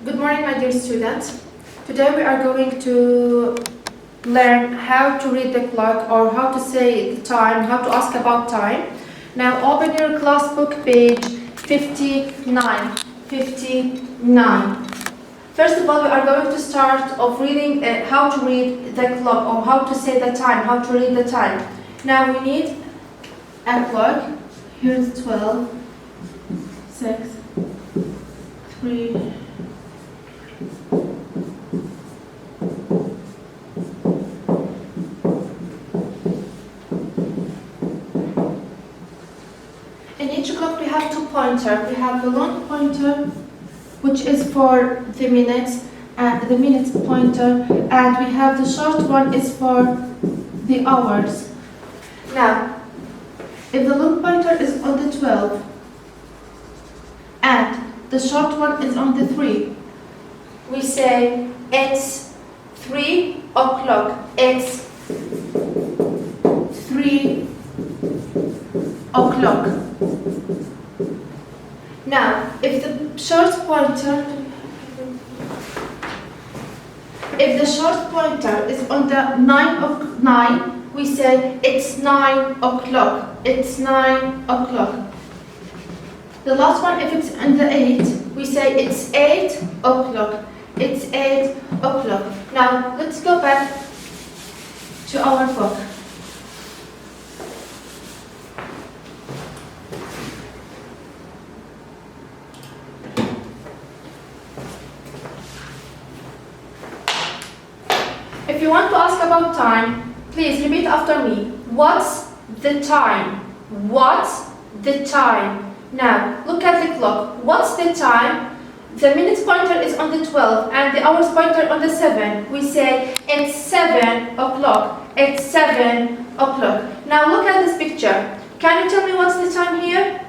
Good morning, my dear students. Today we are going to learn how to read the clock or how to say the time, how to ask about time. Now open your class book, page 59. 59. First of all, we are going to start of reading how to read the clock or how to say the time, how to read the time. Now we need a clock. Here's 12, 6, 3, in each clock we have two pointers. We have the long pointer, which is for the minutes pointer, and we have the short one is for the hours. Now, if the long pointer is on the 12 and the short one is on the 3, we say it's 3 o'clock. It's 3 o'clock. Now, if the short pointer is on the 9, we say it's 9 o'clock. It's 9 o'clock. The last one, if it's on the 8, we say it's 8 o'clock. It's 8 o'clock. Now, let's go back to our book. If you want to ask about time, please repeat after me. What's the time? What's the time? Now, look at the clock. What's the time? The minutes pointer is on the 12 and the hours pointer on the 7. We say it's 7 o'clock. It's 7 o'clock. Now look at this picture. Can you tell me what's the time here?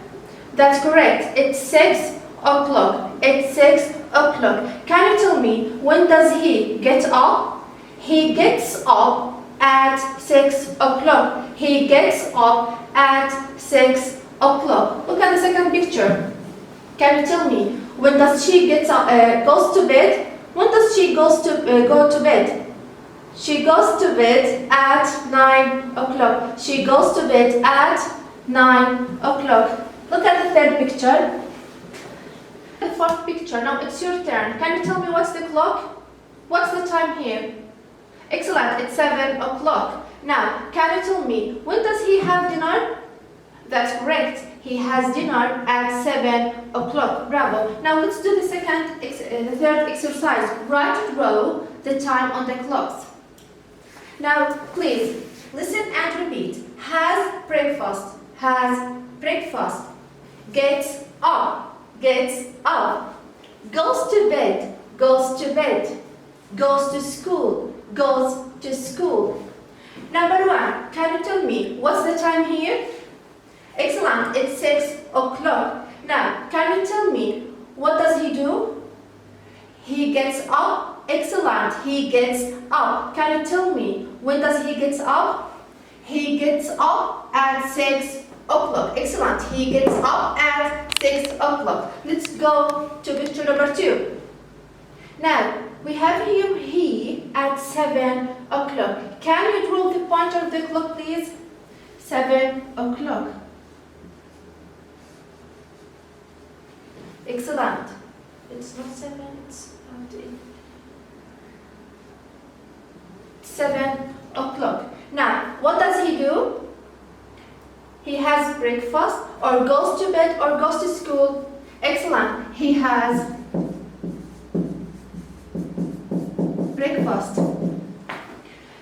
That's correct. It's 6 o'clock. It's 6 o'clock. Can you tell me when does he get up? He gets up at 6 o'clock. He gets up at 6 o'clock. Look at the second picture. Can you tell me when does she get up, goes to bed? When does she go to bed? She goes to bed at 9 o'clock. She goes to bed at 9 o'clock. Look at the third picture. The fourth picture. Now it's your turn. Can you tell me what's the clock? What's the time here? Excellent, it's 7 o'clock. Now, can you tell me, when does he have dinner? That's correct, he has dinner at 7 o'clock. Bravo. Now let's do the third exercise. Write row the time on the clocks. Now, please, listen and repeat. Has breakfast, gets up, goes to bed, goes to school, goes to school. Number 1, can you tell me what's the time here? Excellent, it's 6 o'clock. Now, can you tell me what does he do? He gets up. Excellent, he gets up. Can you tell me when does he get up? He gets up at 6 o'clock. Excellent, he gets up at 6 o'clock. Let's go to picture number 2. Now, we have here he at 7 o'clock. Can you draw the pointer of the clock, please? 7 o'clock. Excellent. It's not 7, it's not 8. 7 o'clock. Now, what does he do? He has breakfast or goes to bed or goes to school. Excellent. He has breakfast.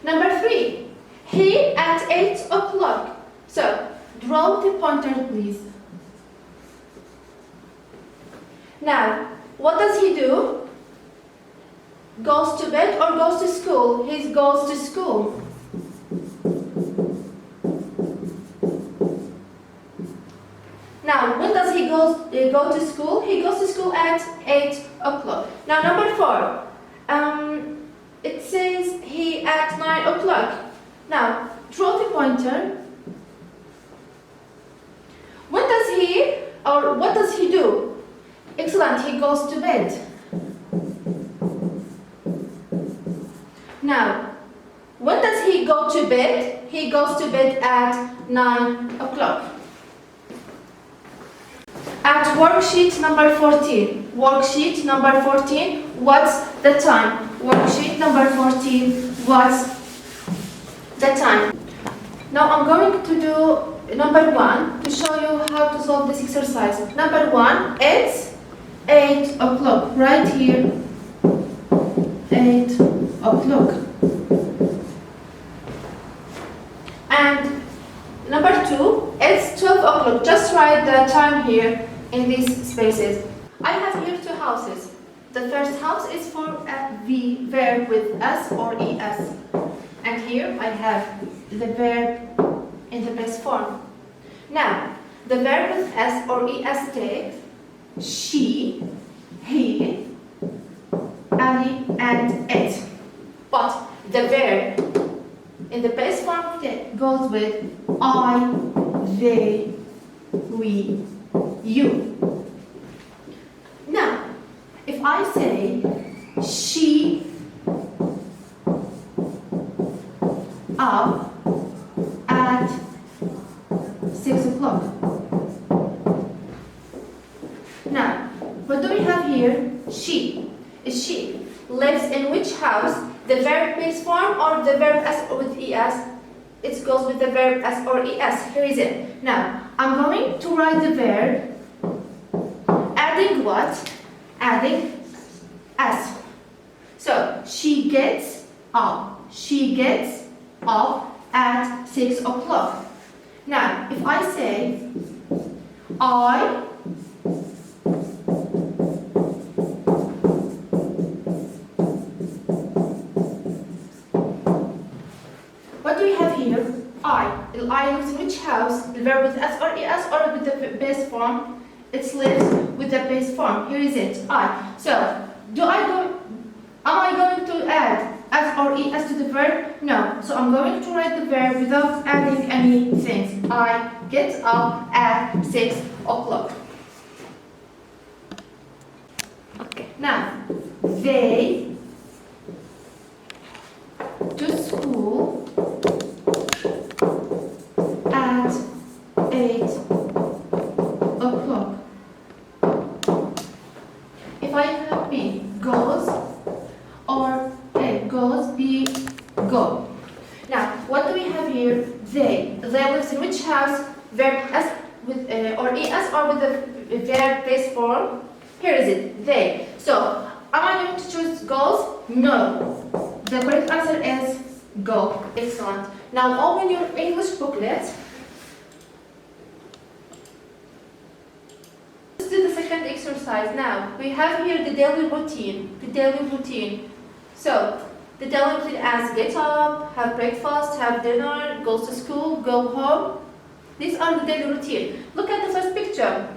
Number 3, he at 8 o'clock. So, draw the pointer, please. Now, what does he do? Goes to bed or goes to school? He goes to school. Now, when does he go to school? He goes to school at 8 o'clock. Now, number 4. It says he at 9 o'clock. Now, draw the pointer. When does he, or what does he do? Excellent, he goes to bed. Now, when does he go to bed? He goes to bed at 9 o'clock. At worksheet number 14. Worksheet number 14. What's the time? Worksheet number 14. What's the time? Now I'm going to do number 1 to show you how to solve this exercise. Number 1, it's 8 o'clock. Right here. 8 o'clock. And number 2, it's 12 o'clock. Just write the time here in these spaces. I have here 2 houses. The first house is for a verb with S or ES. And here I have the verb in the base form. Now, the verb with S or ES takes she, he, Ali, and it. But the verb in the base form goes with I, they, we, you. Now, if I say she up at 6 o'clock. Now, what do we have here? She. She lives in which house? The verb base form or the verb S with ES? It goes with the verb S or ES. Here is it. Now, I'm going to write the verb adding what? Adding S. So, she gets up. She gets up at 6 o'clock. Now, if I say I what do we have here? I lives in which house? The verb with S or ES or with the base form? It lives with the base form. Here is it. I. So, am I going to add S or ES to the verb? No. So I'm going to write the verb without adding anything. I get up at 6 o'clock. Okay. Now, they to school at 8 o'clock. If I have B, goes or A, goes, B, go. Now, what do we have here? They. They lives in which house? Verb S with or ES or with the verb base form? Here is it. They. So, am I going to choose goes? No. The correct answer is go. Excellent. Now, open your English booklet. Let's do the second exercise. Now, we have here the daily routine. The daily routine. So, the daily routine as get up, have breakfast, have dinner, goes to school, go home. These are the daily routine. Look at the first picture.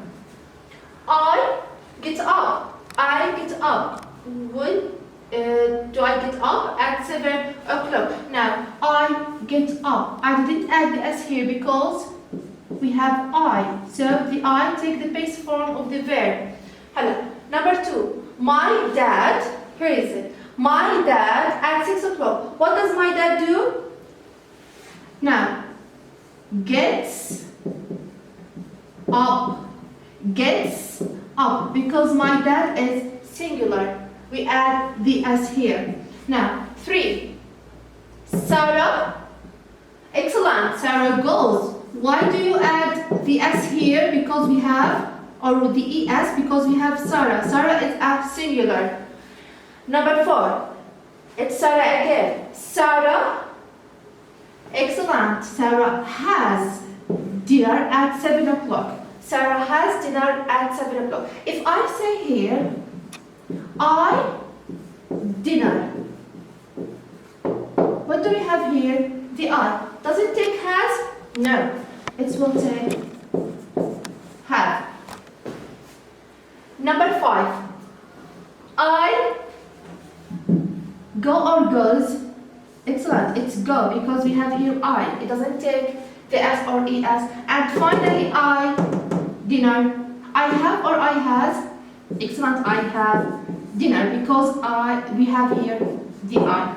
I get up. I get up. When do I get up? At 7 o'clock. Now, I get up. I didn't add the S here because we have I. So, the I take the base form of the verb. Hello. Number 2. My dad, here is it. My dad at 6 o'clock. What does my dad do? Now, gets up. Gets up. Because my dad is singular. We add the S here. Now, 3. Sarah. Excellent. Sarah goes. Why do you add the S here? Because we have, or the ES, because we have Sarah. Sarah is a singular. Number 4. It's Sarah again. Sarah. Excellent. Sarah has dinner at 7 o'clock. Sarah has dinner at 7 o'clock. If I say here, I dinner. What do we have here? The I. Does it take has? No. It will take have. Number 5. I go or goes. Excellent. It's go because we have here I. It doesn't take the S or ES. And finally I dinner. I have or I has. Excellent. I have dinner because we have here the I.